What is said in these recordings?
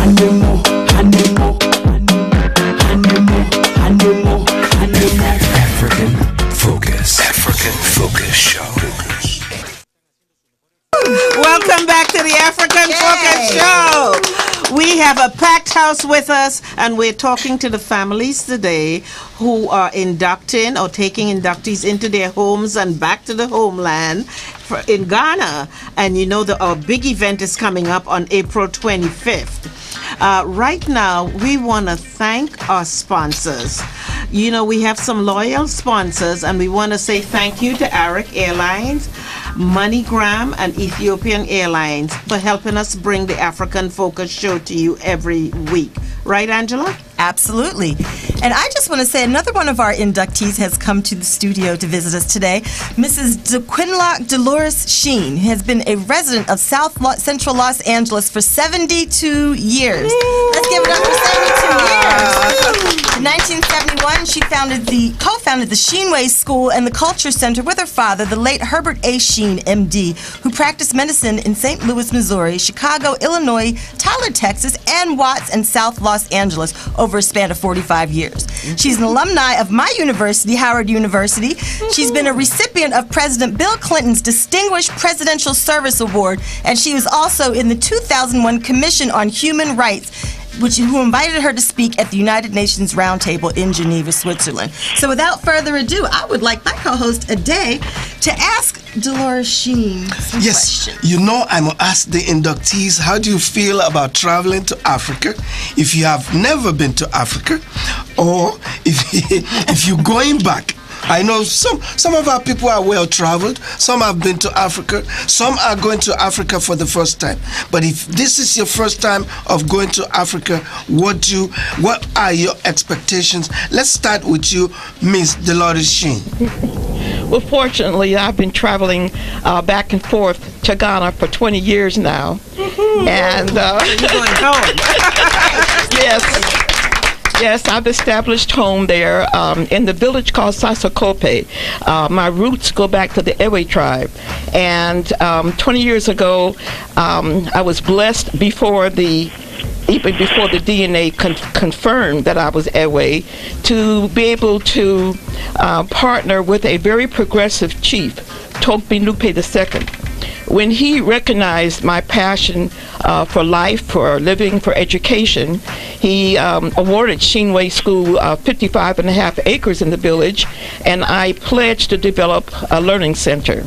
African Focus. African Focus Show. Welcome back to the African Focus Show. We have a packed house with us, and we're talking to the families today who are inducting or taking inductees into their homes and back to the homeland in Ghana. And you know our big event is coming up on April 25th. Right now, we want to thank our sponsors. You know, we have some loyal sponsors, and we want to say thank you to Arik Airlines, MoneyGram, and Ethiopian Airlines for helping us bring the African Focus Show to you every week. Right, Angela? Absolutely. And I just want to say another one of our inductees has come to the studio to visit us today. Mrs. DeQuinlock Dolores Sheen has been a resident of Central Los Angeles for 72 years. Let's give it up for 72 years. In 1971, she co-founded the Sheenway School and the Culture Center with her father, the late Herbert A. Sheen, M.D., who practiced medicine in St. Louis, Missouri, Chicago, Illinois, Tyler, Texas, and Watts and South Los Angeles over a span of 45 years. She's an alumni of my university, Howard University. She's been a recipient of President Bill Clinton's Distinguished Presidential Service Award, and she was also in the 2001 Commission on Human Rights, who invited her to speak at the United Nations Roundtable in Geneva, Switzerland. So without further ado, I would like my co-host, Ade, to ask Dolores Sheen some questions. You know, I'm going to ask the inductees, how do you feel about traveling to Africa if you have never been to Africa, or if you're going back? I know some of our people are well traveled. Some have been to Africa. Some are going to Africa for the first time. But if this is your first time of going to Africa, what are your expectations? Let's start with you, Miss Dolores Sheen. Well, fortunately, I've been traveling back and forth to Ghana for 20 years now. And you're going home. Yes. Yes, I've established home there in the village called Sasakope. My roots go back to the Ewe tribe. And 20 years ago, I was blessed even before the DNA confirmed that I was Ewe, to be able to partner with a very progressive chief, Tokbi Nupe II. When he recognized my passion for life, for living, for education, he awarded Sheenway School 55.5 acres in the village, and I pledged to develop a learning center.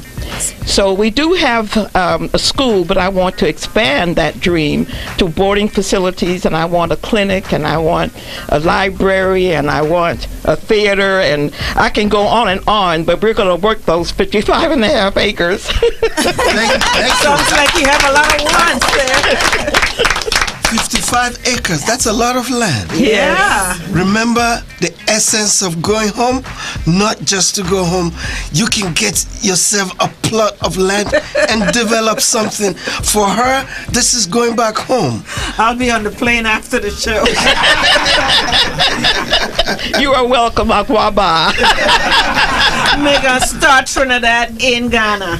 So we do have a school, but I want to expand that dream to boarding facilities, and I want a clinic, and I want a library, and I want a theater, and I can go on, but we're going to work those 55.5 acres. Sounds like you have a lot of wants there. 55 acres, that's a lot of land. Yeah. Remember the essence of going home? Not just to go home. You can get yourself a plot of land and develop something. For her, this is going back home. I'll be on the plane after the show. You are welcome, Akwaba. Mega Star Trinidad in Ghana.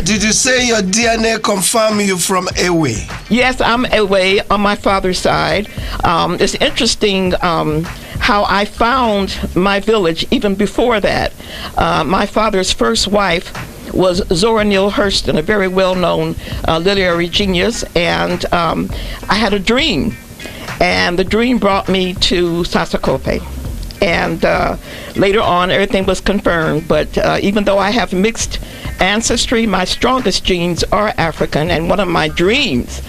Did you say your DNA confirm you from Ewe? Yes, I'm Ewe on my father's side. It's interesting how I found my village even before that. My father's first wife was Zora Neale Hurston, a very well-known literary genius, and I had a dream, and the dream brought me to Sasakope. And later on, everything was confirmed. But even though I have mixed ancestry, my strongest genes are African. And one of my dreams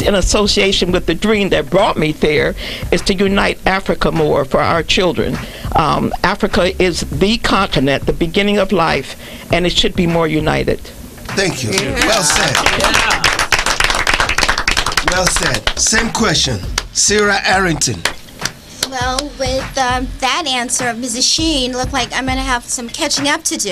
in association with the dream that brought me there, is to unite Africa more for our children. Africa is the continent, the beginning of life, and it should be more united. Thank you. Yeah. Well said. Yeah. Well said. Same question. Sarah Arrington. Well, with that answer of Mrs. Sheen, look like I'm going to have some catching up to do.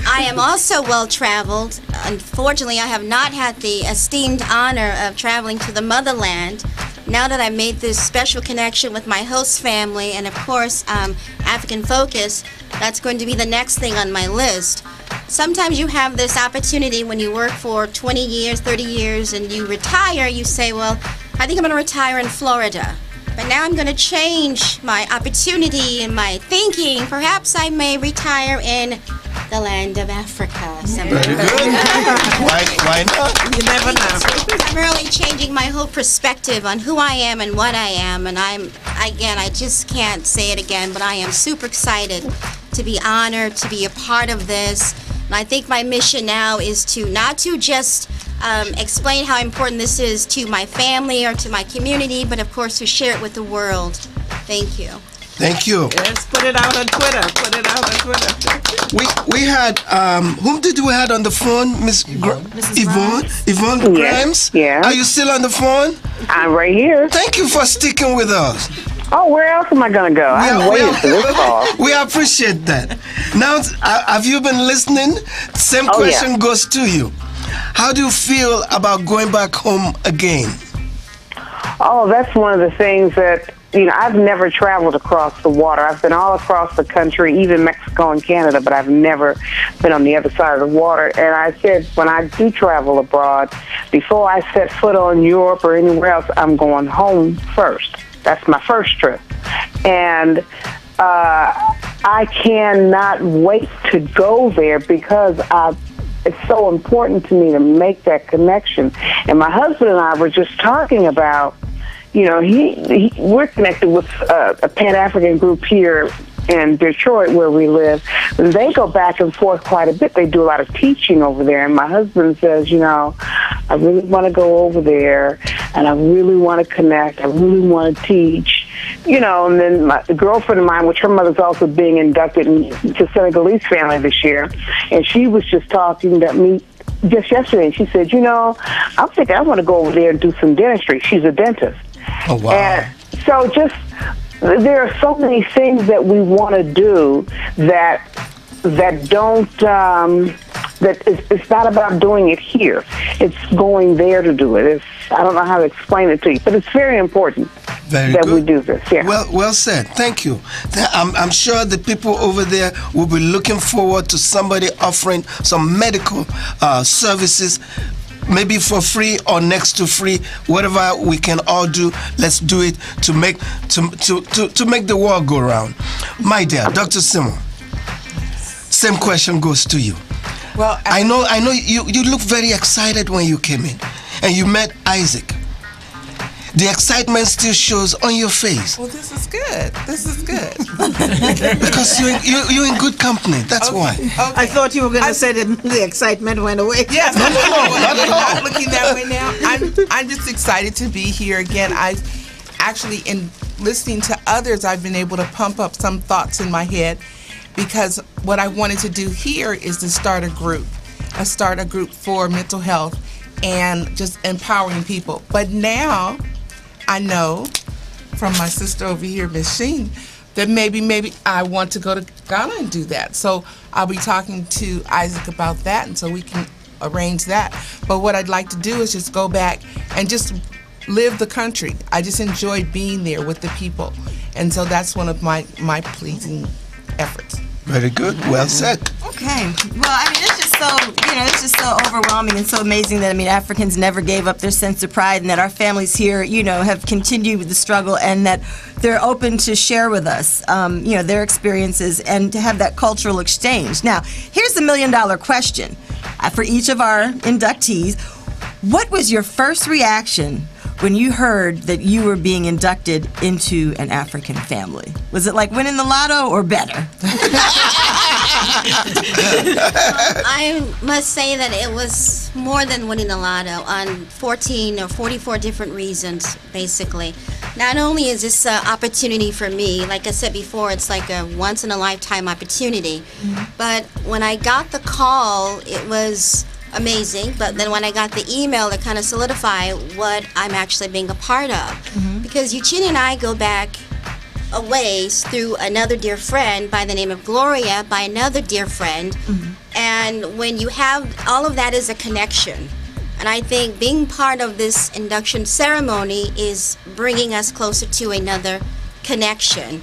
I am also well-traveled. Unfortunately, I have not had the esteemed honor of traveling to the motherland. Now that I made this special connection with my host family and, of course, African Focus, that's going to be the next thing on my list. sometimes you have this opportunity when you work for 20 years, 30 years, and you retire, you say, well, I think I'm going to retire in Florida. But now I'm going to change my opportunity and my thinking. Perhaps I may retire in the land of Africa. Very good. Why not? You never know. I'm really changing my whole perspective on who I am and what I am. And I just can't say it again, but I am super excited to be honored to be a part of this. And I think my mission now is to not to just explain how important this is to my family or to my community, but of course to share it with the world. Thank you. Thank you. Yes, put it out on Twitter. Put it out on Twitter. We had whom did we had on the phone? Miss Yvonne Grimes. Yeah. Are you still on the phone? I'm right here. Thank you for sticking with us. Oh, where else am I going to go? I'm waiting for this call. We appreciate that. Now, have you been listening? Same question goes to you. How do you feel about going back home again? Oh, that's one of the things that, I've never traveled across the water. I've been all across the country, even Mexico and Canada, but I've never been on the other side of the water. And I said, when I do travel abroad, before I set foot on Europe or anywhere else, I'm going home first. That's my first trip. And I cannot wait to go there because it's so important to me to make that connection. And my husband and I were just talking about, we're connected with a Pan-African group here in Detroit where we live. And they go back and forth quite a bit. They do a lot of teaching over there. And my husband says, I really want to go over there and I really want to connect. I really want to teach. And then the girlfriend of mine, which her mother's also being inducted into Senegalese family this year, and she was just talking to me just yesterday, and she said, I'm thinking I want to go over there and do some dentistry. She's a dentist. Oh, wow. And so there are so many things that we want to do that don't, it's not about doing it here. It's going there to do it. I don't know how to explain it to you, but it's very important that we do this. Yeah. Well said. Thank you. I'm sure the people over there will be looking forward to somebody offering some medical services, maybe for free or next to free. Whatever we can all do, let's do it to make the world go round. My dear Dr. Simon, same question goes to you. Well, I know you look very excited when you came in and you met Isaac. The excitement still shows on your face. Well, this is good. Because you're in good company. That's why. Okay. I thought you were going to say that the excitement went away. Yes. No, not at all. Not looking that way now. I'm just excited to be here again. I actually, in listening to others, I've been able to pump up some thoughts in my head, because what I wanted to do here is to start a group for mental health and just empowering people. But now I know from my sister over here, Miss Sheen, that maybe I want to go to Ghana and do that. So I'll be talking to Isaac about that, and so we can arrange that. But what I'd like to do is just go back and just live the country. I just enjoyed being there with the people, and so that's one of my pleasing efforts. Very good. Well said. Okay. Well, I mean, it's just so overwhelming and so amazing that, Africans never gave up their sense of pride, and that our families here, have continued with the struggle, and that they're open to share with us, their experiences and to have that cultural exchange. Now, here's the $1 million question for each of our inductees. What was your first reaction when you heard that you were being inducted into an African family? Was it like winning the lotto or better? I must say that it was more than winning the lotto on 14 or 44 different reasons, basically. Not only is this an opportunity for me, like I said before, it's like a once-in-a-lifetime opportunity. Mm-hmm. But when I got the call, it was amazing. But then when I got the email, it kind of solidified what I'm actually being a part of. Mm-hmm. Because Eugenia and I go back a ways through another dear friend by the name of Gloria, by another dear friend. Mm-hmm. And when you have all of that is a connection. And I think being part of this induction ceremony is bringing us closer to another connection.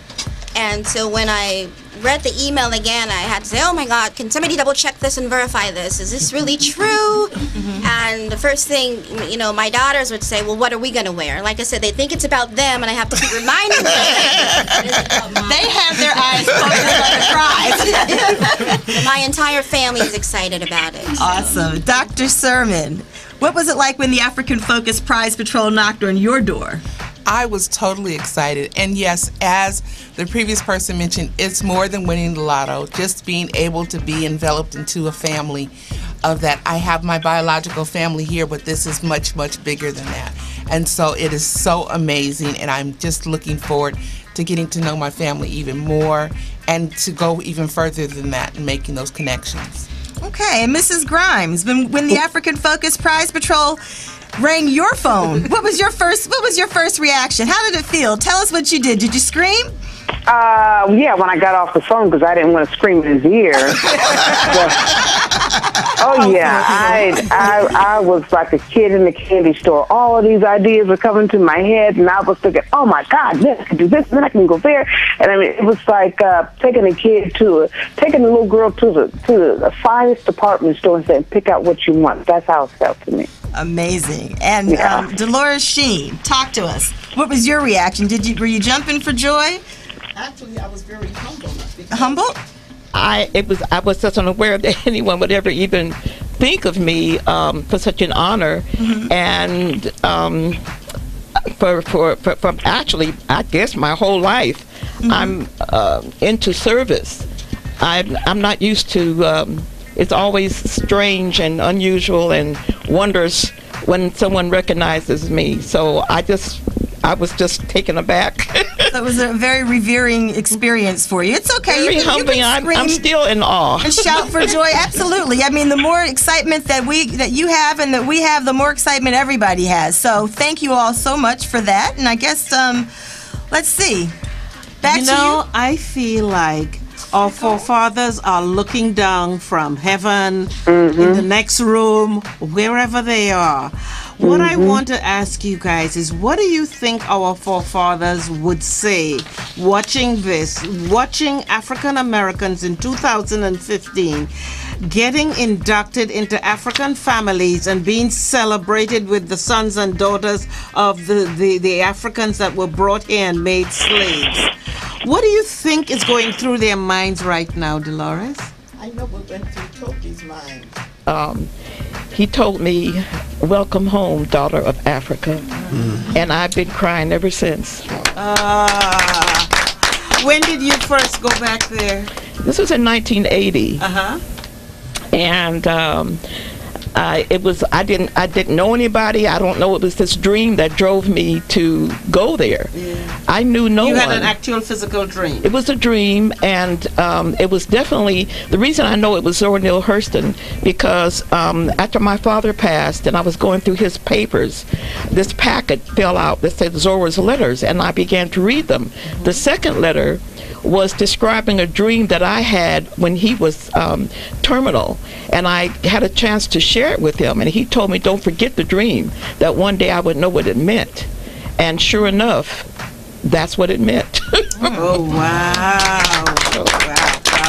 And so when I read the email again, I had to say, oh my God, can somebody double check this and verify this? Is this really true? And the first thing, you know, my daughters would say, well, what are we going to wear? Like I said, they think it's about them, and I have to keep reminding them. They have their eyes focused on the prize. My entire family is excited about it. Awesome. Dr. Sermon, what was it like when the African Focus Prize Patrol knocked on your door? I was totally excited. And yes, as the previous person mentioned, it's more than winning the lotto. Just being able to be enveloped into a family of that. I have my biological family here, but this is much, much bigger than that. And so it is so amazing, and I'm just looking forward to getting to know my family even more and to go even further than that and making those connections. Okay, and Mrs. Grimes, when the African Focus Prize Patrol rang your phone, what was your first reaction? How did it feel? Tell us what you did. Did you scream? Yeah, when I got off the phone, because I didn't want to scream in his ear. Oh yeah, I was like a kid in the candy store. All of these ideas were coming to my head, and I was thinking, oh my God, then I can do this, then I can go there. And I mean, it was like taking a little girl to the finest department store and saying, pick out what you want. That's how it felt to me. Amazing. And Dolores Sheen, talk to us. What was your reaction? Were you jumping for joy? Actually, I was very humble. Humble? I was just unaware that anyone would ever even think of me for such an honor, and for actually, I guess my whole life, I'm into service. I'm not used to. It's always strange and unusual and wondrous when someone recognizes me. So I was just taken aback. That was a very revering experience for you. It's okay. Very humbling. I'm still in awe. And shout for joy. Absolutely. I mean, the more excitement that you have and that we have, the more excitement everybody has. So thank you all so much for that. And I guess let's see. Back to you. I feel like our forefathers are looking down from heaven, in the next room, wherever they are. What I want to ask you guys is, what do you think our forefathers would say watching African Americans in 2015 getting inducted into African families and being celebrated with the sons and daughters of the Africans that were brought here and made slaves? What do you think is going through their minds right now, Dolores? I know what went through Toby's mind. He told me, welcome home, daughter of Africa. And I've been crying ever since. When did you first go back there? This was in 1980. And I didn't know anybody. I don't know. It was this dream that drove me to go there. I knew no one. You had an actual physical dream. It was a dream, and it was definitely the reason I know it was Zora Neale Hurston, because after my father passed and I was going through his papers, this packet fell out that said Zora's letters, and I began to read them. The second letter was describing a dream that I had when he was terminal, and I had a chance to share it with him, and he told me, don't forget the dream, that one day I would know what it meant. And sure enough, that's what it meant. Oh, wow.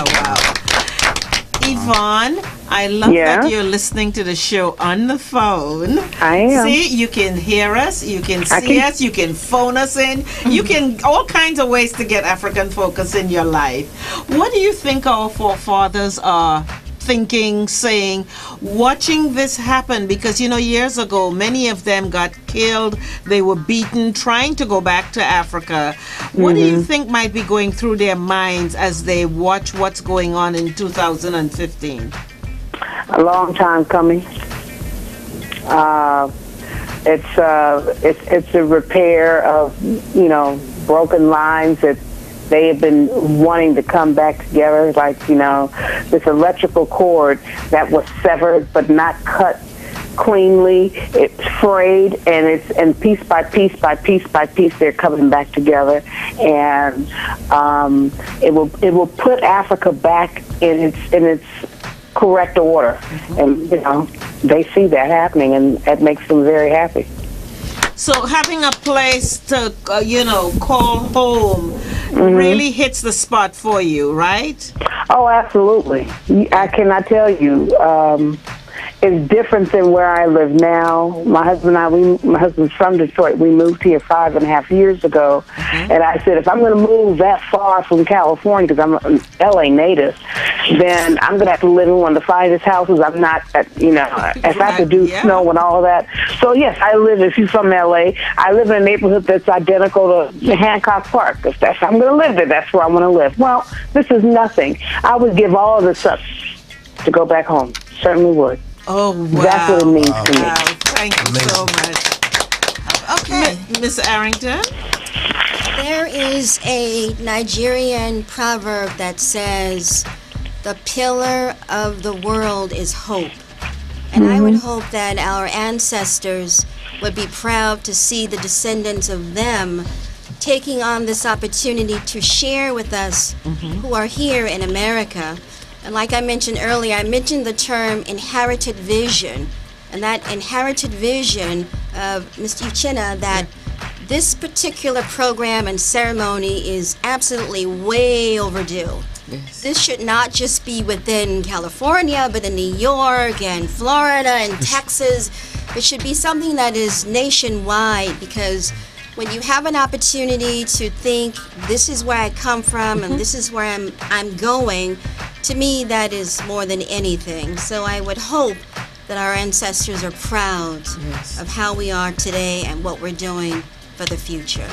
Wow. Yvonne, I love that you're listening to the show on the phone. I am. See, you can hear us, you can see us, you can phone us in, you can, all kinds of ways to get African Focus in your life. What do you think our forefathers are thinking, saying, watching this happen? Because, years ago, many of them got killed, they were beaten, trying to go back to Africa. What do you think might be going through their minds as they watch what's going on in 2015? A long time coming. It's a repair of, broken lines that they have been wanting to come back together, like, this electrical cord that was severed but not cut cleanly. It's frayed, and piece by piece by piece by piece they're coming back together, and it will put Africa back in its correct order, and they see that happening, and that makes them very happy. So having a place to, call home, really hits the spot for you, right? Oh, absolutely. I cannot tell you. It's different than where I live now. My husband and I, my husband's from Detroit. We moved here 5.5 years ago. And I said, if I'm going to move that far from California, because I'm an LA native, then I'm going to have to live in one of the finest houses. I'm not, if I have to do snow and all of that. So, yes, I live, if you're from LA, I live in a neighborhood that's identical to Hancock Park. If I'm going to live there, that's where I'm going to live. Well, this is nothing. I would give all of this up to go back home. Certainly would. Oh, wow. That's what it means to me. Wow. Thank you so much. Okay. Miss Arrington? There is a Nigerian proverb that says, the pillar of the world is hope. And I would hope that our ancestors would be proud to see the descendants of them taking on this opportunity to share with us who are here in America. And like I mentioned earlier, I mentioned the term inherited vision. And that inherited vision of Mr. Uchenna, that this particular program and ceremony is absolutely way overdue. Yes. This should not just be within California, but in New York and Florida and Texas. It should be something that is nationwide, because when you have an opportunity to think, this is where I come from and this is where I'm going, to me that is more than anything. So I would hope that our ancestors are proud of how we are today and what we're doing for the future.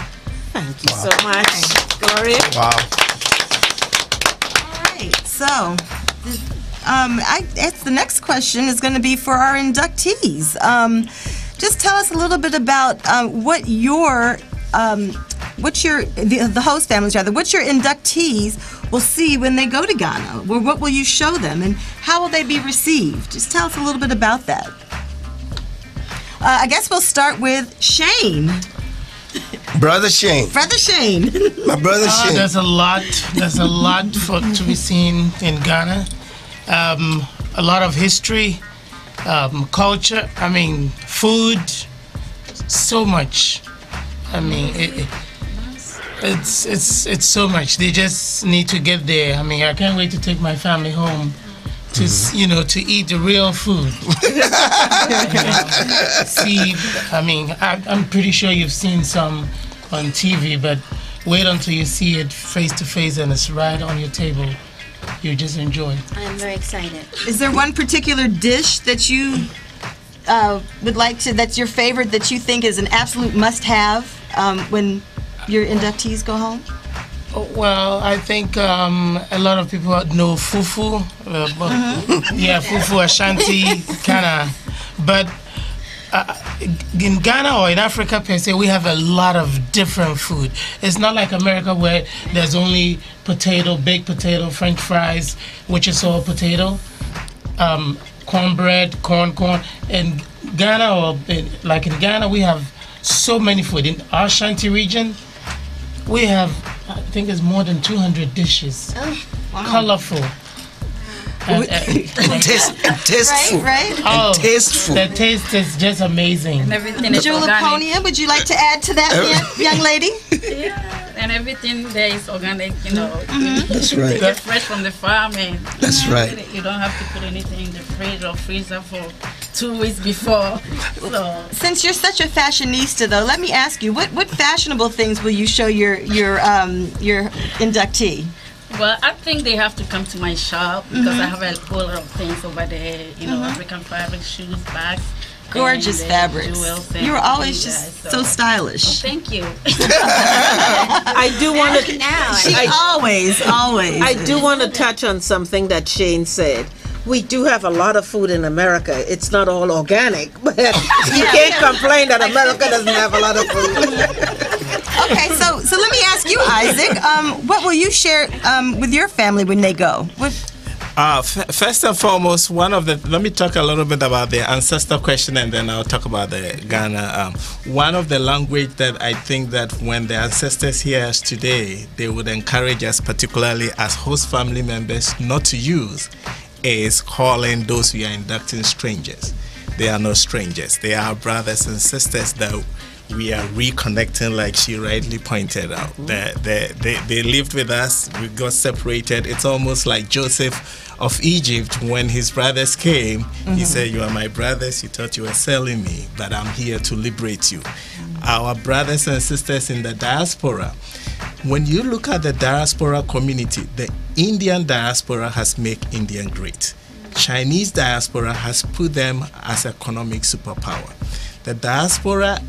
Thank you so much, Gloria. Wow. All right, so the next question is going to be for our inductees. Just tell us a little bit about what the host families rather, what your inductees will see when they go to Ghana. What will you show them, and how will they be received? Just tell us a little bit about that. I guess we'll start with Shane. Brother Shane. Brother Shane. My brother Shane. There's a lot to be seen in Ghana. A lot of history, culture. I mean, food. So much. I mean, it's so much. They just need to get there. I mean, I can't wait to take my family home to to eat the real food. See, I mean, I'm pretty sure you've seen some on TV, but wait until you see it face to face and it's right on your table. You just enjoy. I'm very excited. Is there one particular dish that you would like to, that's your favorite, that you think is an absolute must-have when your inductees go home? Well, I think a lot of people know fufu. Yeah, fufu, Ashanti, kind of. But in Ghana or in Africa per se, we have a lot of different food. It's not like America where there's only potato, baked potato, French fries, which is all potato, cornbread, corn. In Ghana, like in Ghana, we have so many food. In our Ashanti region, we have, I think it's more than 200 dishes. Oh, wow. Colorful. Tasteful. Right? Oh, tasteful. The taste is just amazing. And everything is Julaponia, would you like to add to that, young lady? Yeah, and everything there is organic, That's right. Get fresh from the farm. And That's right. You don't have to put anything in the fridge or freezer for 2 weeks before. So. Since you're such a fashionista, though, let me ask you, what fashionable things will you show your inductee? Well, I think they have to come to my shop because I have a whole lot of things over there. African fabric, shoes, bags. Gorgeous fabrics. You're always just so stylish. Oh, thank you. I do want to. Always. I do want to touch on something that Shane said. We do have a lot of food in America. It's not all organic, but you can't complain that America doesn't have a lot of food. Okay, so let me ask you, Isaac, what will you share with your family when they go? First and foremost, let me talk a little bit about the ancestor question, and then I'll talk about the Ghana. One of the language that I think that when the ancestors hear us today, they would encourage us, particularly as host family members, not to use, is calling those we are inducting strangers. They are no strangers. They are brothers and sisters that we are reconnecting, like she rightly pointed out. They lived with us, we got separated. It's almost like Joseph of Egypt. When his brothers came, he said, "You are my brothers, you thought you were selling me, but I'm here to liberate you." Our brothers and sisters in the diaspora, when you look at the diaspora community, the Indian diaspora has made India great. Chinese diaspora has put them as economic superpower. The diaspora,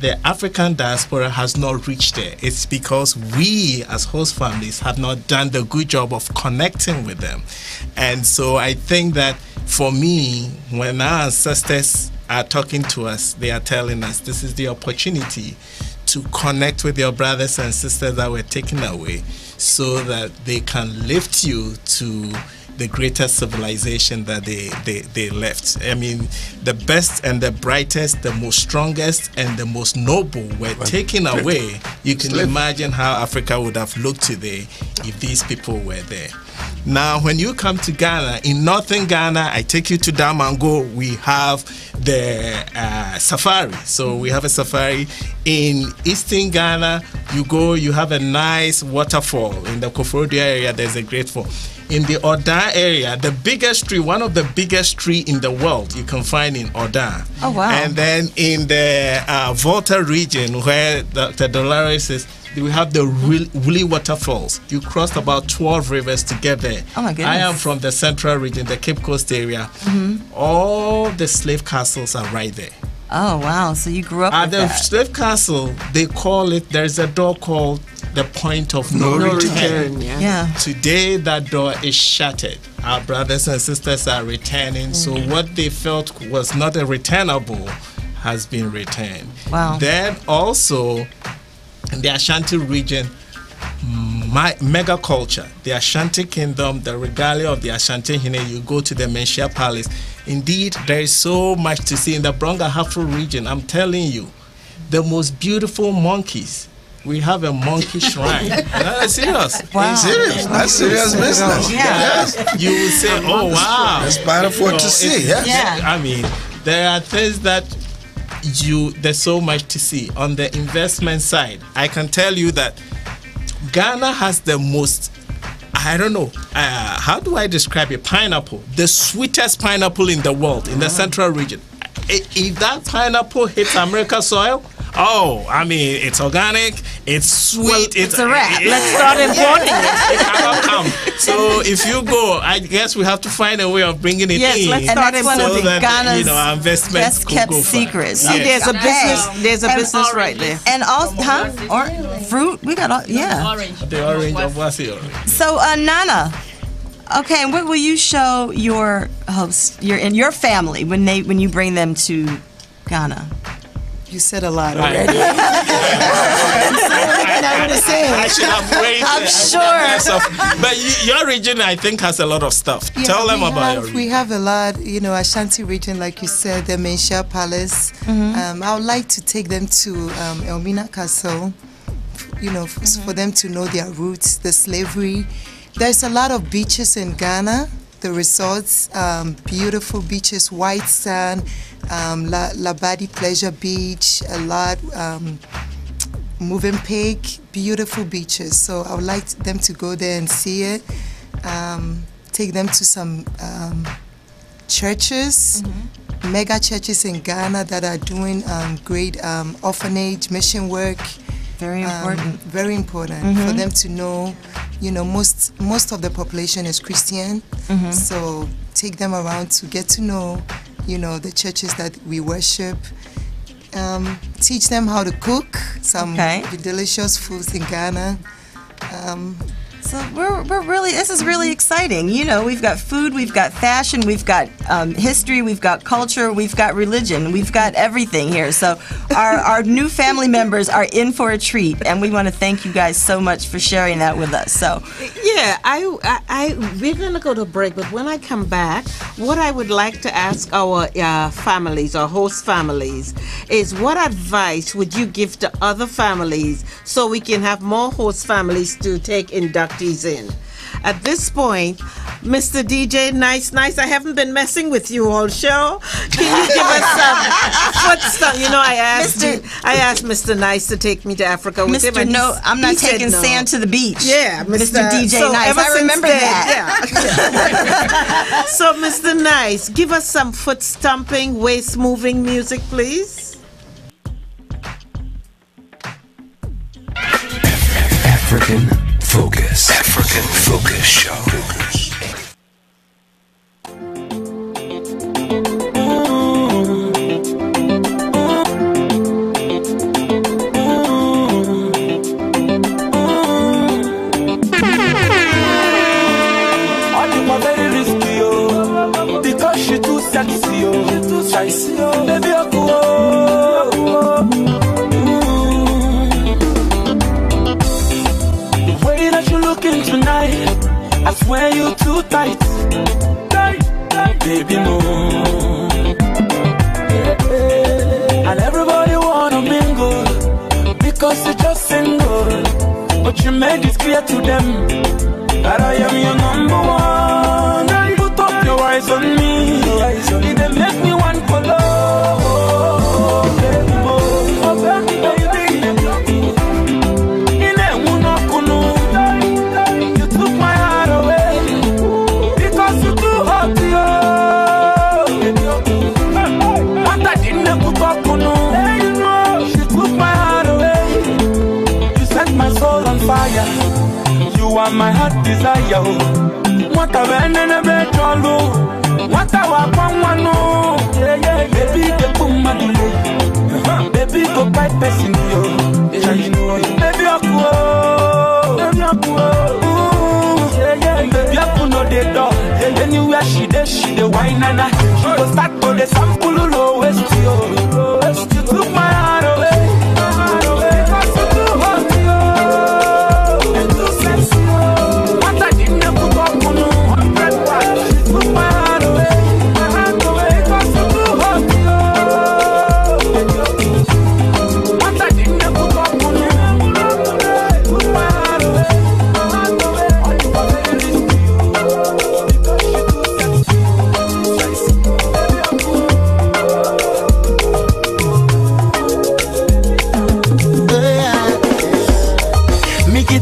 the African diaspora has not reached there. It's because we as host families have not done the good job of connecting with them. And so I think that for me, when our ancestors are talking to us, they are telling us this is the opportunity to connect with your brothers and sisters that were taken away so that they can lift you to the greatest civilization that they left. I mean, the best and the brightest, the most strongest and the most noble were taken away. You can imagine how Africa would have looked today if these people were there. Now, when you come to Ghana, in northern Ghana, I take you to Damango, we have the safari. So we have a safari. In eastern Ghana, you go, you have a nice waterfall. In the Koforidua area, there's a great fall. In the Oda area, the biggest tree, one of the biggest tree in the world, you can find in Oda. Oh, wow. And then in the Volta region, where Dr. Dolores is, we have the Woolly Waterfalls. You crossed about 12 rivers to get there. Oh my goodness. I am from the central region, the Cape Coast area. All the slave castles are right there. Oh, wow. So you grew up At with the that. slave castle, they call it, there's a door called the point of no return. Yeah. Today, that door is shattered. Our brothers and sisters are returning. So what they felt was not a returnable has been returned. Wow. Then also, in the Ashanti region, mega culture, the Ashanti kingdom, the regalia of the Ashanti Hine, you go to the Menchia Palace. Indeed, there is so much to see in the Brong-Ahafo region. I'm telling you, the most beautiful monkeys. We have a monkey shrine. That's serious. Wow. Serious. That's serious business. Yeah. You will say, "Oh wow, It's beautiful to see. Yes. Yeah. I mean, there are things that there's so much to see. On the investment side, I can tell you that Ghana has the most, I don't know, how do I describe it? Pineapple, the sweetest pineapple in the world, in the central region. If that pineapple hits American soil, I mean, it's organic, it's sweet. It's a wrap. Let's start importing it. It cannot come. So if you go, I guess we have to find a way of bringing it Yes, in. let's And start that's one of so the that, Ghana's our investments best could kept go far. secrets. See, there's a business. There's a And business right there. And also, or fruit. We got all, yeah. Orange. The orange of Wasi orange. So, Nana. Okay, and what will you show your hosts, your family when you bring them to Ghana? You said a lot already. I should have waited. I'm sure. But your region, I think, has a lot of stuff. Yeah, Tell them about your region. We have a lot, Ashanti region, like you said, the Menchia Palace. I would like to take them to Elmina Castle, for them to know their roots, the slavery. There's a lot of beaches in Ghana, the resorts, beautiful beaches, white sand, Labadi Pleasure Beach, a lot, Moving Pig, beautiful beaches. So I would like them to go there and see it. Take them to some churches, mega churches in Ghana that are doing great orphanage mission work. Very important. Very important for them to know. Most of the population is Christian, so take them around to get to know, the churches that we worship. Teach them how to cook some delicious foods in Ghana. So we're really, this is really exciting. We've got food, we've got fashion, we've got history, we've got culture, we've got religion, we've got everything here. So our new family members are in for a treat, and we want to thank you guys so much for sharing that with us. So yeah, we're gonna go to break, but when I come back, what I would like to ask our families, our host families, is what advice would you give to other families so we can have more host families to take inductees in? At this point, Mr. DJ Nice. I haven't been messing with you all show. Can you give us some foot stuff? You know, I asked Mr. Nice to take me to Africa with him. And no, I'm not taking sand to the beach. Yeah, Mr. DJ Nice. I remember that. Yeah. So, Mr. Nice, give us some foot stomping, waist moving music, please. African Focus. African Focus Show. Baby, the way that you're looking tonight, I swear you're too tight. Baby, no. And everybody wanna mingle because you're just single, but you made it clear to them that I am your number one. Put up your eyes on me, they make me one for love. You took my heart away because you're too hot. What I didn't put up on, she took my heart away. You set my soul on fire. You are my heart desire. What a man and a bed all. What I want one no. Baby, the boom madule. Baby, go by passing you. Baby, I go. Baby, I could know the door. Anywhere she the wine and she go start to the sample lowest. You took my heart away. Because you too hot, and too sexy. What I didn't put up on 100 watts. She took my heart away. Because you too hot, what I didn't put up on 100 took my heart away.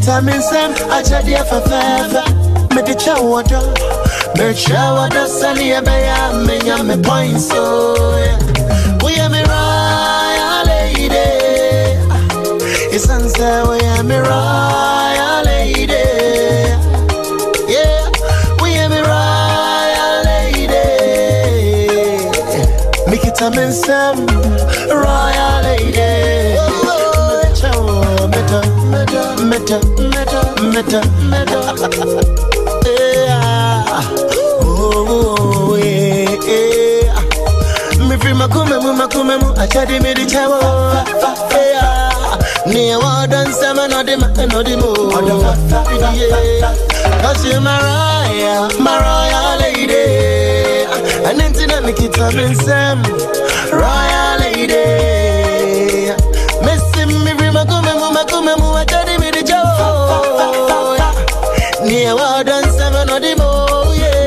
Time in some, I tried here for forever. Make the shower, make shower, sunny, me points. So, we are me royal lady. It's sunset, we are me royal lady. Yeah, we are me royal lady. Make it time in some, royal lady. Meta. Yeah. Oh, yeah. Me free makume I tried to make the chow. Yeah. Near what done some no the more. Cause you're my royal lady. And then to make it come in some royal lady. Missing me free makume I tried to make the chow. Near what done some no the more. Yeah.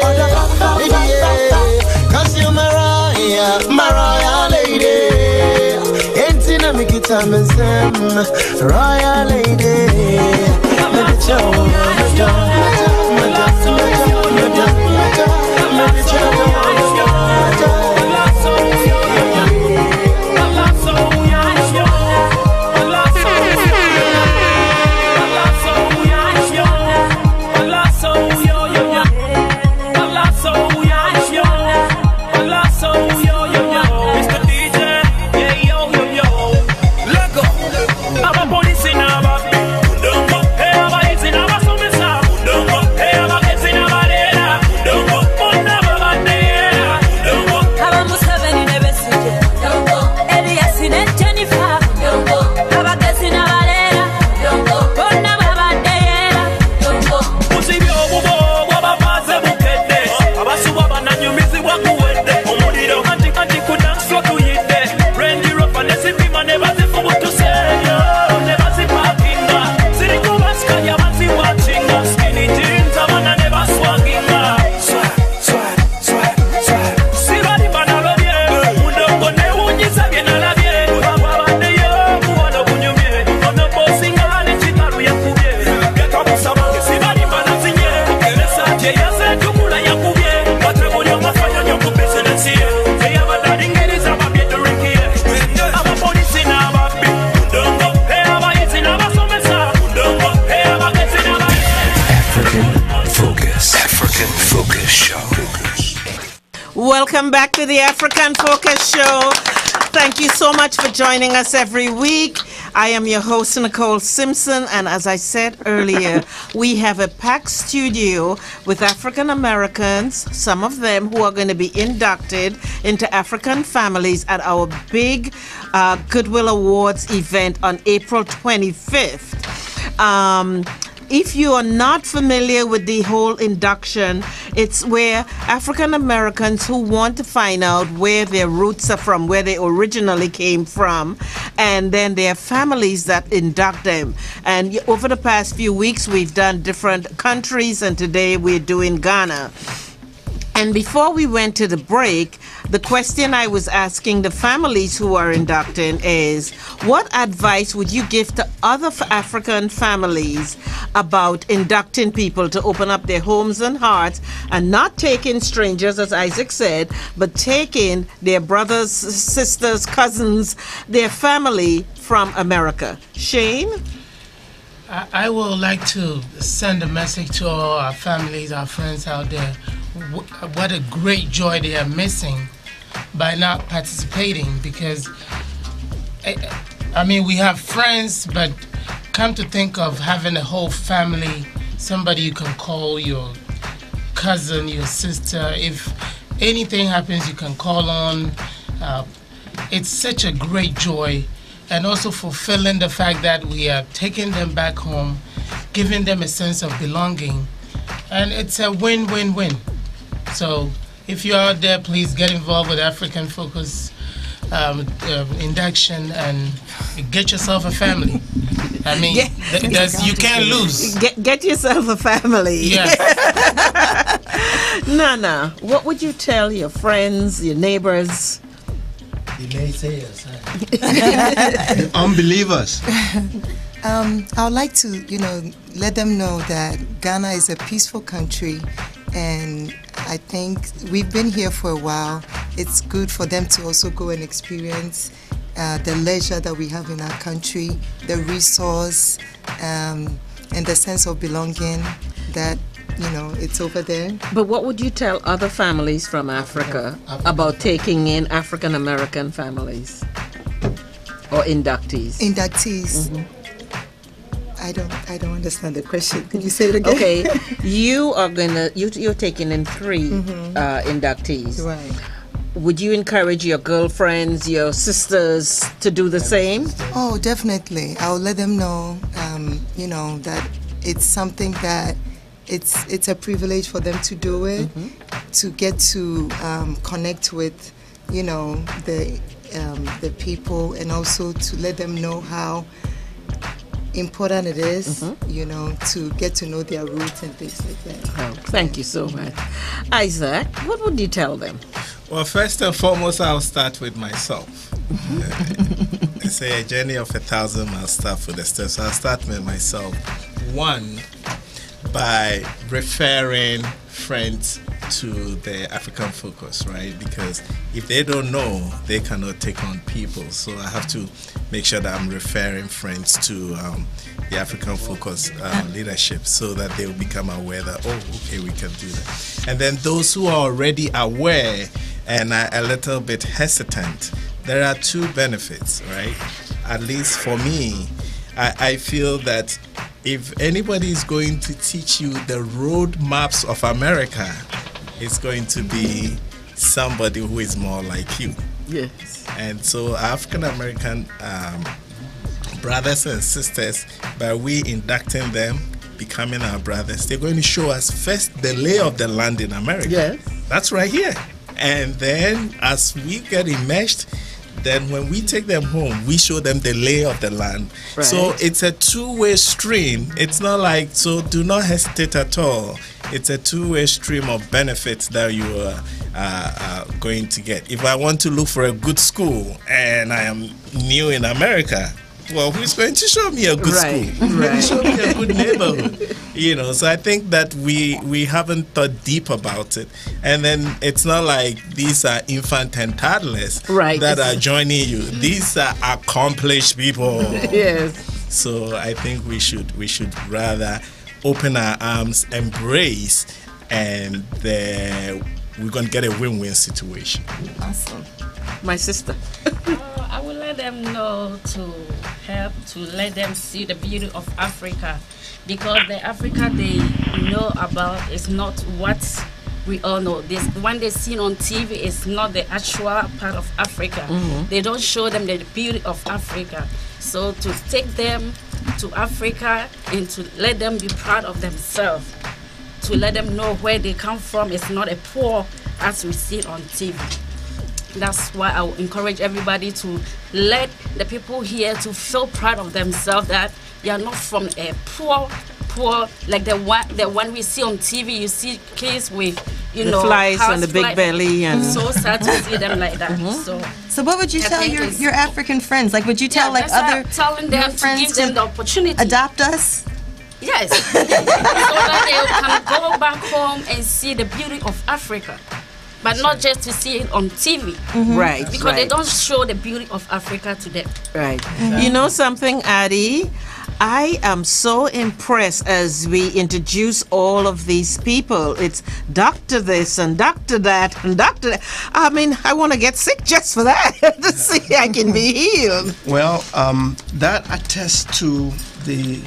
Cause you're my royal lady. Ain't to make it come in some royal lady. Make it show. I'm a police in our back. Don't go, hey, I'm a police in our back. Welcome back to the African Focus Show. Thank you so much for joining us every week. I am your host, Nicole Simpson, and as I said earlier, we have a packed studio with African Americans, some of them who are going to be inducted into African families at our big Goodwill Awards event on April 25th. If you are not familiar with the whole induction, it's where African Americans who want to find out where their roots are from, where they originally came from, and then their families that induct them. And over the past few weeks, we've done different countries, and today we're doing Ghana. And before we went to the break, the question I was asking the families who are inducting is, what advice would you give to other African families about inducting people to open up their homes and hearts and not taking strangers, as Isaac said, but taking their brothers, sisters, cousins, their family from America? Shane? I would like to send a message to all our families, our friends out there. What a great joy they are missing by not participating, because I mean, we have friends, but come to think of having a whole family, somebody you can call, your cousin, your sister. If anything happens, you can call on. It's such a great joy, and also fulfilling the fact that we are taking them back home, giving them a sense of belonging, and it's a win-win-win. So if you're out there, please get involved with African Focus induction and get yourself a family. I mean, you can't lose. Get yourself a family. Yes. Nana, what would you tell your friends, your neighbors? The naysayers. The unbelievers. I would like to, let them know that Ghana is a peaceful country, and I think we've been here for a while. It's good for them to also go and experience the leisure that we have in our country, the resource, and the sense of belonging that, it's over there. But what would you tell other families from Africa about taking in African American families or inductees? Inductees. Mm-hmm. I don't understand the question. Can you say it again? Okay, you're taking in 3 inductees. Right. Would you encourage your girlfriends, your sisters to do the same? Oh, definitely. I'll let them know, that it's something that it's a privilege for them to do it, to get to connect with, the people, and also to let them know how important it is, to get to know their roots and things like that. Oh, thank you so much. Isaac, what would you tell them? Well, first and foremost, I'll start with myself. They say a journey of 1,000 miles starts with the steps. So I'll start with myself. One, by referring friends to the African Focus, right? Because if they don't know, they cannot take on people. So I have to make sure that I'm referring friends to the African Focus leadership, so that they will become aware that, okay, we can do that. And then those who are already aware and are a little bit hesitant, there are 2 benefits, right? At least for me, I feel that if anybody is going to teach you the road maps of America, it's going to be somebody who is more like you. Yes. And so African American brothers and sisters, by we inducting them, becoming our brothers, they're going to show us first the lay of the land in America. Yes. That's right here. And then as we get immersed, then when we take them home, we show them the lay of the land. Right. So it's a 2-way stream. It's not like, so do not hesitate at all. It's a 2-way stream of benefits that you are going to get. If I want to look for a good school and I am new in America, well, who's going to show me a good school? Right. Show me a good neighborhood. So I think that we haven't thought deep about it. And then it's not like these are infant and toddlers that are joining you. These are accomplished people. Yes. So I think we should rather open our arms, embrace, and we're going to get a win-win situation. Awesome. My sister. I will let them know to help to let them see the beauty of Africa, because the Africa they know about is not what we all know. This one they see on TV is not the actual part of Africa. They don't show them the beauty of Africa. So to take them to Africa and to let them be proud of themselves, to let them know where they come from, it's not a poor as we see on TV. That's why I will encourage everybody to let the people here to feel proud of themselves, that they are not from a poor, like the one we see on TV. You see kids with, the flies and the big belly, and so sad to see them like that. So what would you tell your African friends? Like, would you tell other telling them to give them the opportunity, adopt us? Yes, so that they can go back home and see the beauty of Africa. But not just to see it on TV. Right. Because they don't show the beauty of Africa to them. Right. You know something, Addie? I am so impressed as we introduce all of these people. It's doctor this and doctor that and doctor that. I mean, I want to get sick just for that, to see I can be healed. Well, that attests to the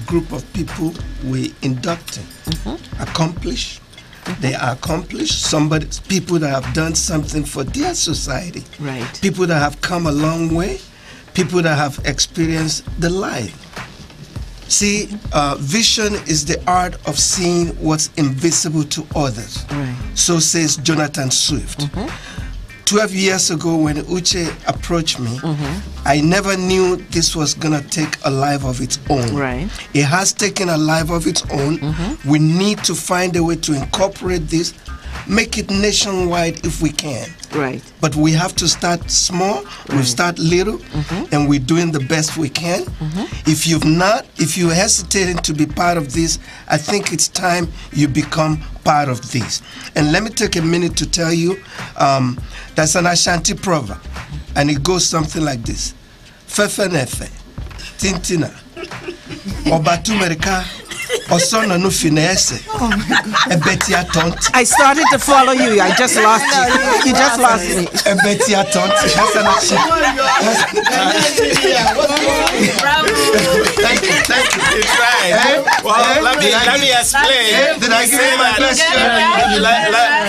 group of people we inducted. Accomplished. They are accomplished. People that have done something for their society. Right. People that have come a long way. People that have experienced the life. See, vision is the art of seeing what's invisible to others. Right. So says Jonathan Swift. 12 years ago when Uche approached me, I never knew this was going to take a life of its own. Right. It has taken a life of its own. We need to find a way to incorporate this, make it nationwide if we can. Right. But we have to start small, we start little, and we're doing the best we can. If you're hesitating to be part of this, I think it's time you become part of this. And let me take a minute to tell you, that's an Ashanti proverb, and it goes something like this. Fefe nefe, tintina, obatu merika, osona no finesse, ebetia tonti. I started to follow you. I just lost you. You just lost me. Ebetia tonti. Thank you. It's right. Well, let me explain. Did I give you my question?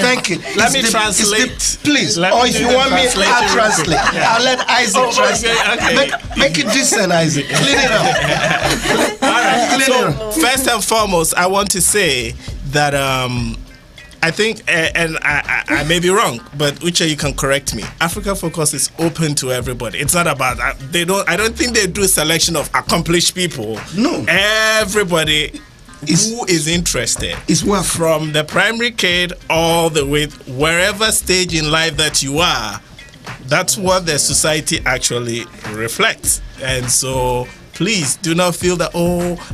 Thank you. Let me translate. Please. Or if you want me, I'll translate. I'll let Isaac translate. Okay. Make it decent, Isaac. Clean it up. All right. So, first and foremost, I want to say that I think, and I may be wrong, but Uche, you can correct me. Africa Focus is open to everybody. It's not about I don't think they do a selection of accomplished people. No. Everybody who is interested is welcome, from the primary kid all the way wherever stage in life that you are. That's what the society actually reflects, and so. Please do not feel that,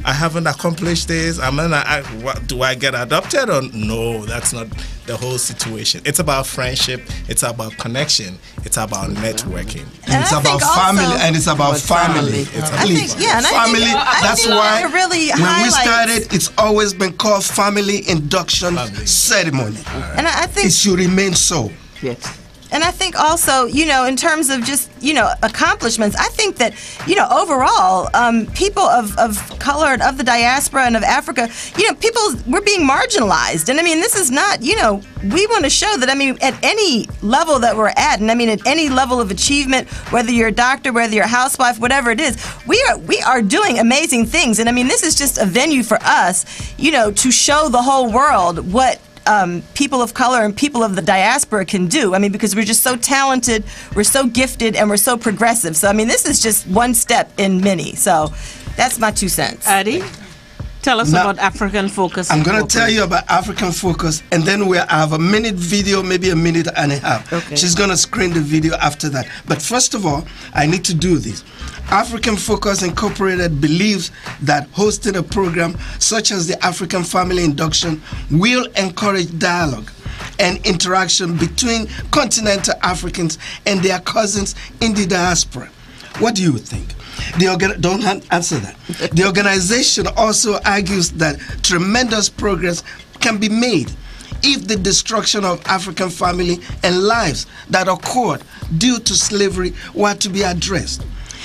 I haven't accomplished this. Do I get adopted? Or no, that's not the whole situation. It's about friendship. It's about connection. It's about networking. And it's about family. And it's about family. Family. That's why when we started, it's always been called family induction ceremony. Right. And I think it should remain so. Yes. And I think also, in terms of just, accomplishments, I think that, overall, people of color and of the diaspora and of Africa, we're being marginalized. And I mean, this is not, we want to show that, at any level that we're at, and at any level of achievement, whether you're a doctor, whether you're a housewife, whatever it is, we are doing amazing things. And this is just a venue for us, to show the whole world what people of color and people of the diaspora can do. Because we're just so talented, we're so gifted, and we're so progressive. So, this is just one step in many. So, that's my 2 cents. Addie, tell us about African Focus. I'm going to tell you about African Focus, and then I have a minute video, maybe a minute and a half. Okay. She's going to screen the video after that. But first of all, I need to do this. African Focus Incorporated believes that hosting a program such as the African Family Induction will encourage dialogue and interaction between continental Africans and their cousins in the diaspora. What do you think? Don't answer that. The organization also argues that tremendous progress can be made if the destruction of African family and lives that occurred due to slavery were to be addressed.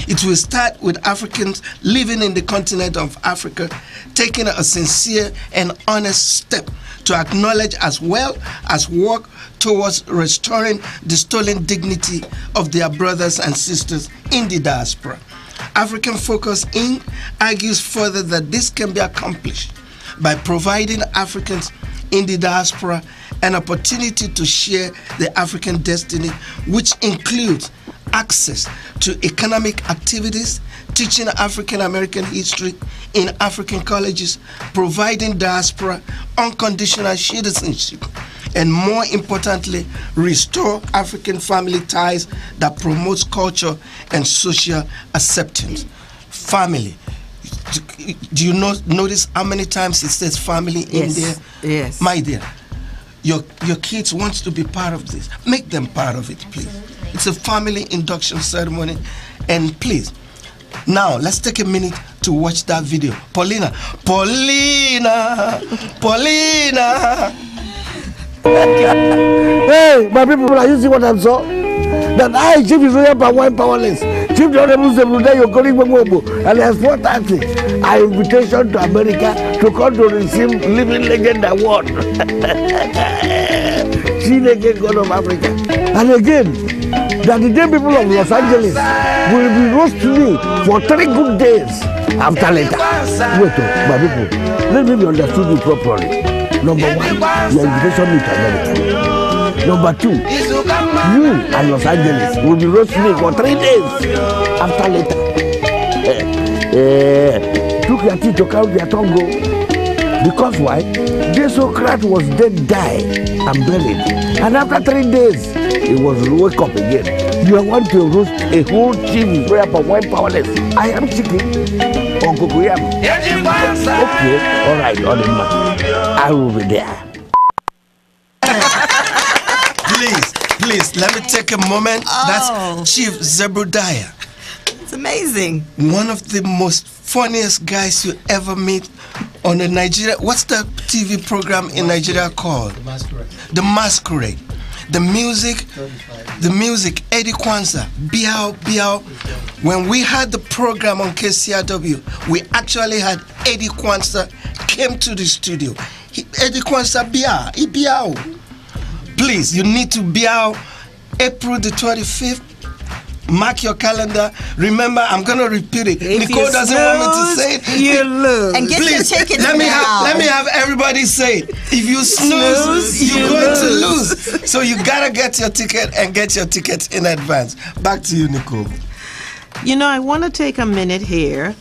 It will start with Africans living in the continent of Africa taking a sincere and honest step to acknowledge as well as work towards restoring the stolen dignity of their brothers and sisters in the diaspora. African Focus Inc. argues further that this can be accomplished by providing Africans in the diaspora an opportunity to share the African destiny, which includes access to economic activities, teaching African American history in African colleges, providing diaspora unconditional citizenship, and more importantly, restore African family ties that promotes culture and social acceptance. Family. Do you notice how many times it says family in there? Yes. My dear, your kids want to be part of this. Make them part of it, please. It's a family induction ceremony. And please, now let's take a minute to watch that video. Paulina. Hey, my people, are you see what I'm saying? That I, Chief Israel Pawai Powerless, Chief Honorable Zebuda Yokori Mwobo, and has 430, our invitation to America to come to receive Living Legend Award. Chineke God of Africa. And again, that the day people of Los Angeles will be roasting me for 3 good days after later. Wait, my people, let me be understood you properly. Number 1, your invitation me to America. Number 2, you and Los Angeles will be roasting me for 3 days after later. Took your teeth to count their tongue. Because why? Desocrat was dead, died, and buried. And after 3 days, he was woke up again. You want to roast a whole team where but one powerless. I am chicken. Uncle Graham. Okay, all right, I will be there. Please, let me take a moment. That's Chief Zebudiah. It's amazing. One of the most funniest guys you ever meet on the Nigeria. What's the TV program in Nigeria called? The Masquerade. The Masquerade. The music, Eddie Kwanzaa, Biao. When we had the program on KCRW, we actually had Eddie Kwanzaa came to the studio. Eddie Kwanzaa Biao. Please, you need to Biao April the 25th. Mark your calendar. Remember, I'm going to repeat it. If Nicole doesn't want me to say it. You lose. And get Please, your tickets let me now. have everybody say it. If you snooze, you're going to lose. So you got to get your ticket and get your tickets in advance. Back to you, Nicole. You know, I want to take a minute here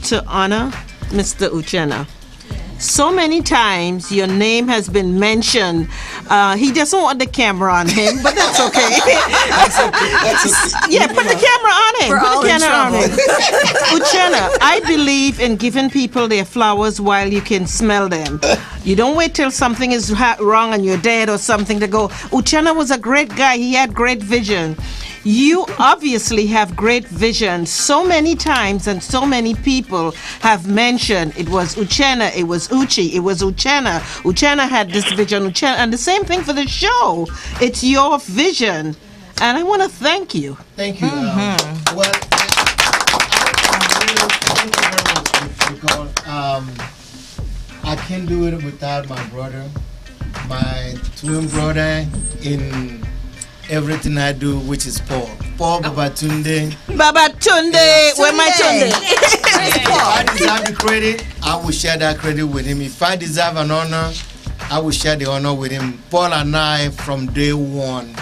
to honor Mr. Uchenna. So many times your name has been mentioned. He doesn't want the camera on him, but that's okay. Yeah, put the camera on him. Put the camera on him. Uchenna, I believe in giving people their flowers while you can smell them. You don't wait till something is wrong and you're dead or something to go. Uchenna was a great guy. He had great vision. You obviously have great vision. So many times and so many people have mentioned it was Uchenna, it was Uchi, it was Uchenna. Uchenna had this vision, Uchenna, and the same thing for the show. It's your vision. And I want to thank you. Thank you. Well, thank you very much, Nicole. I can't do it without my brother, my twin brother in everything I do, which is Paul Babatunde. Where my Tunde? If I deserve the credit, I will share that credit with him. If I deserve an honor, I will share the honor with him. Paul and I, from day one,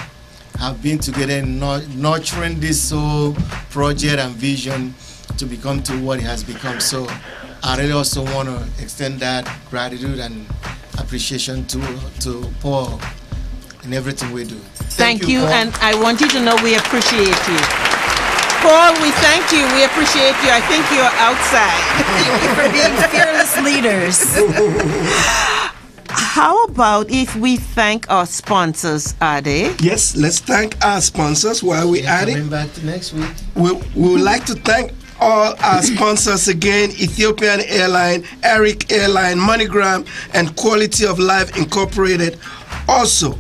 have been together nurturing this whole project and vision to become to what it has become. So I really also want to extend that gratitude and appreciation to Paul in everything we do. Thank you, and I want you to know we appreciate you. Paul, we thank you. We appreciate you. I think you're outside. Thank you for being fearless leaders. How about if we thank our sponsors, Ade? Yes, let's thank our sponsors while we're at it. Coming back to next week. We would like to thank all our sponsors again: Ethiopian Airline, Eric Airline, MoneyGram, and Quality of Life Incorporated. Also,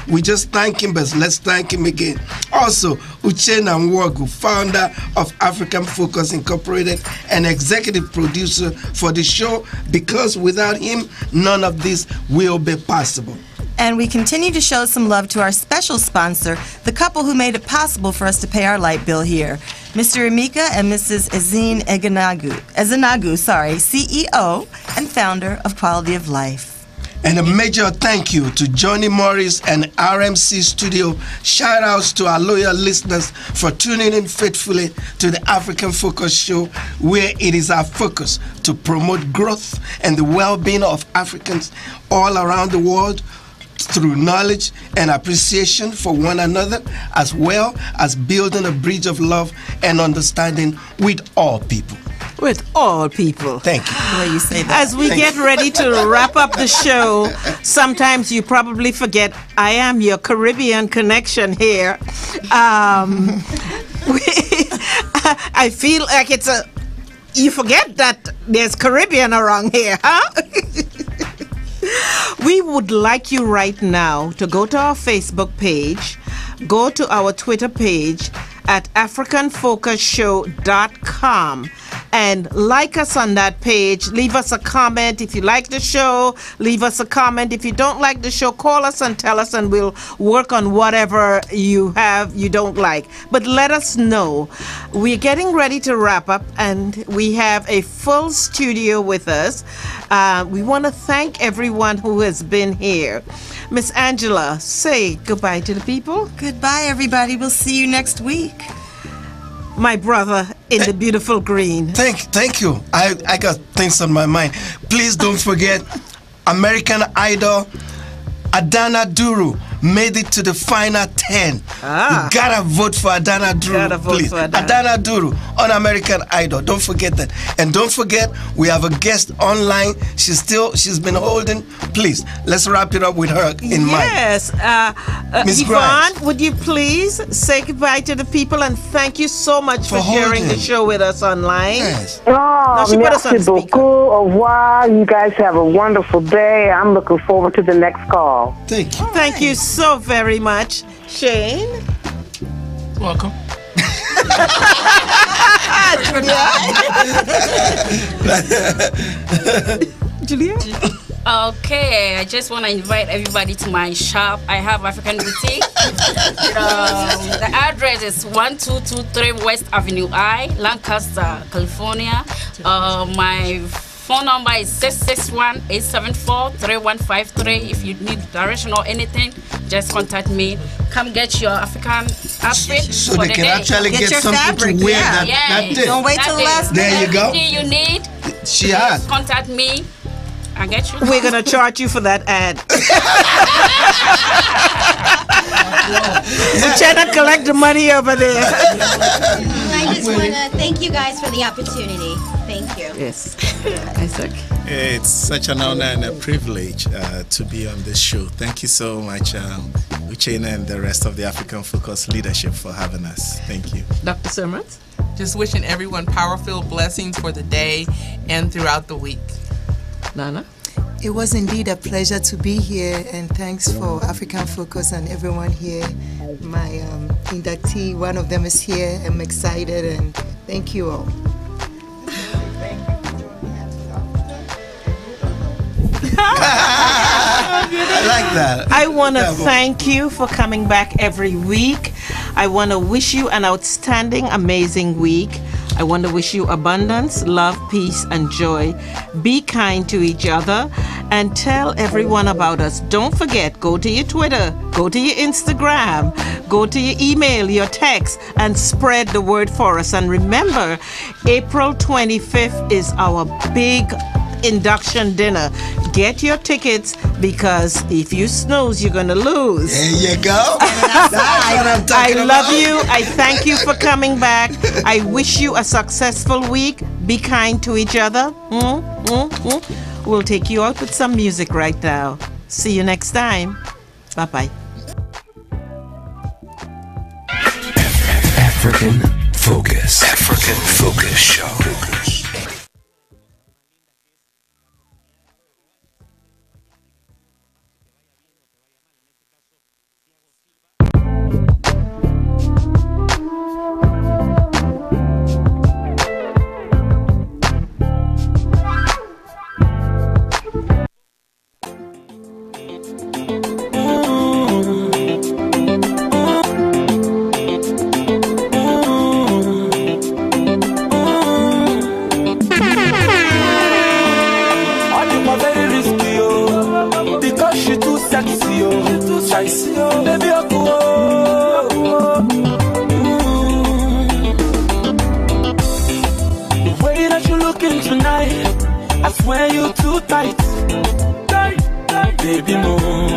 we just thank him, but let's thank him again. Also, Uchenna Nwogu, founder of African Focus Incorporated and executive producer for the show, because without him, none of this will be possible. And we continue to show some love to our special sponsor, the couple who made it possible for us to pay our light bill here, Mr. Emeka and Mrs. Ezine Ezenagu, CEO and founder of Quality of Life. And a major thank you to Johnny Morris and RMC Studio. Shout outs to our loyal listeners for tuning in faithfully to the African Focus Show, where it is our focus to promote growth and the well-being of Africans all around the world through knowledge and appreciation for one another, as well as building a bridge of love and understanding with all people. With all people. Thank you. The way you say that. As we get ready to wrap up the show, sometimes you probably forget I am your Caribbean connection here. I feel like you forget that there's Caribbean around here, huh? We would like you right now to go to our Facebook page, go to our Twitter page at AfricanFocusShow.com and like us on that page. Leave us a comment if you like the show. Leave us a comment if you don't like the show. Call us and tell us, and we'll work on whatever you don't like. But let us know. We're getting ready to wrap up, and we have a full studio with us. We want to thank everyone who has been here. Miss Angela, say goodbye to the people. Goodbye, everybody. We'll see you next week. My brother in the beautiful green. Thank you. I got things on my mind. Please don't forget American Idol Adana Duru made it to the final 10. You gotta vote for Adana Duru, please. Adana Duru on American Idol. Don't forget that. And don't forget, we have a guest online. She's been holding. Please, let's wrap it up with her in mind. Yes. Miss Yvonne, would you please say goodbye to the people, and thank you so much for sharing the show with us online. Yes. Oh, merci beaucoup. Au revoir. You guys have a wonderful day. I'm looking forward to the next call. Thank you. Thank you so very much. Shane? Welcome. Julia? Okay, I just want to invite everybody to my shop. I have African Boutique. The address is 1223 West Avenue I, Lancaster, California. My phone number is 661-874-3153. If you need direction or anything, just contact me. Come get your African outfit. So they can actually get something fabric, to wear. yeah. That's it. Don't wait till the last minute. There you go. Anything you need, She has. contact me. I get you. We're going to charge you for that ad. We're trying to collect the money over there. I just want to thank you guys for the opportunity. Thank you. Yes. Isaac. It's such an honor and a privilege to be on this show. Thank you so much, Uchenna and the rest of the African Focus leadership for having us. Thank you. Dr. Sermons? Just wishing everyone power-filled blessings for the day and throughout the week. Nana? It was indeed a pleasure to be here, and thanks for African Focus and everyone here. My inductee, one of them is here. I'm excited, and thank you all. I like that. I want to thank you for coming back every week. I want to wish you an outstanding, amazing week. I want to wish you abundance, love, peace, and joy. Be kind to each other and tell everyone about us. Don't forget, go to your Twitter, go to your Instagram, go to your email, your text, and spread the word for us. And remember, April 25th is our big induction dinner. Get your tickets, because if you snooze, you're going to lose. There you go. That's what I'm talking I love you. I thank you for coming back. I wish you a successful week. Be kind to each other. We'll take you out with some music right now. See you next time. Bye-bye. African Focus. African Focus Show. Baby, move.